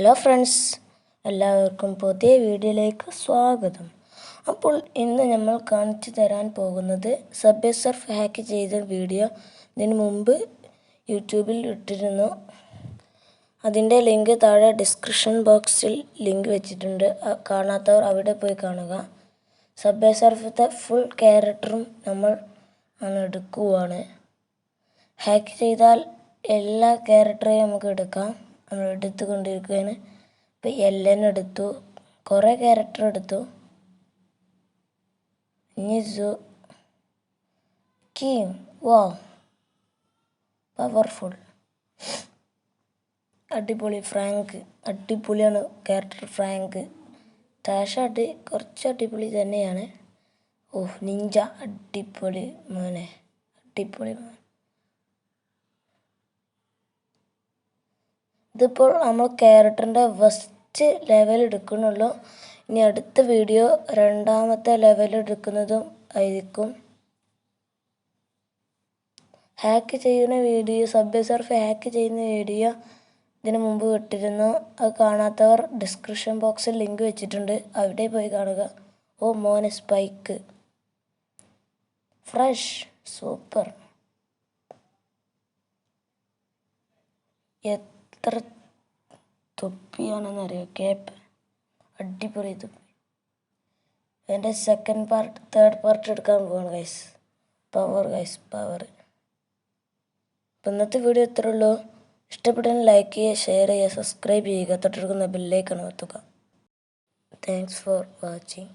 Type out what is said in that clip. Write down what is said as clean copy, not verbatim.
Hello friends, എല്ലാവർക്കും പുതിയ വീഡിയോയിലേക്ക് സ്വാഗതം. അപ്പോൾ ഇന്ന് നമ്മൾ കാണിച്ചു തരാൻ പോകുന്നത് സബ്വേ സർഫ് ഹാക്ക് ചെയ്ത വീഡിയോ ഇതിനു മുമ്പ് യൂട്യൂബിൽ ഇട്ടിരുന്നു. അതിൻ്റെ ലിങ്ക് താഴെ ഡിസ്ക്രിപ്ഷൻ ബോക്സിൽ ലിങ്ക് വെച്ചിട്ടുണ്ട്. കാണാത്തവർ അവിടെ പോയി കാണുക. സബ്വേ സർഫത്തെ ഫുൾ ക്യാരക്ടറും നമ്മൾ എടുക്കുവാണ്. ഹാക്ക് ചെയ്താൽ എല്ലാ ക്യാരക്ടറേയും നമുക്ക് എടുക്കാം. നമ്മൾ എടുത്തുകൊണ്ടിരിക്കുകയാണ്. ഇപ്പം എല്ലൻ എടുത്തു, കുറേ ക്യാരക്ടർ എടുത്തു. ഇനി കീം വാ പവർഫുൾ, അടിപൊളി. ഫ്രാങ്ക് അടിപൊളിയാണ് ക്യാരക്ടർ. ഫ്രാങ്ക് താഷ കുറച്ച് അടിപൊളി തന്നെയാണ്. നിഞ്ച അടിപൊളി മോനെ, അടിപൊളി മോൻ. ഇതിപ്പോൾ നമ്മൾ ക്യാരക്ടറിൻ്റെ ഫസ്റ്റ് ലെവൽ എടുക്കുന്നുള്ളൂ. ഇനി അടുത്ത വീഡിയോ രണ്ടാമത്തെ ലെവൽ എടുക്കുന്നതും ആയിരിക്കും. ഹാക്ക് ചെയ്യുന്ന വീഡിയോ, സബ്വേ സർഫ് ഹാക്ക് ചെയ്യുന്ന വീഡിയോ ഇതിനു മുമ്പ് ഇട്ടിരുന്നു. അത് കാണാത്തവർ ഡിസ്ക്രിപ്ഷൻ ബോക്സിൽ ലിങ്ക് വെച്ചിട്ടുണ്ട്, അവിടെ പോയി കാണുക. മോനെ സ്പൈക്ക് ഫ്രഷ് സൂപ്പർ. എത്ര തൊപ്പിയാണെന്നറിയോ? ക്യാപ്പ് അടിപൊളി തൊപ്പി. എൻ്റെ തേർഡ് പാർട്ട് എടുക്കാൻ പോവാണ് ഗൈസ്. പവർ. അപ്പം ഇന്നത്തെ വീഡിയോ ഇത്രേ ഉള്ളൂ. ഇഷ്ടപ്പെട്ടാൽ ലൈക്ക് ചെയ്യുക, ഷെയർ ചെയ്യുക, സബ്സ്ക്രൈബ് ചെയ്യുക, തൊട്ടടുക്കുന്ന ബെല്ലൈക്കൺ അമർത്തുക. Thanks for watching.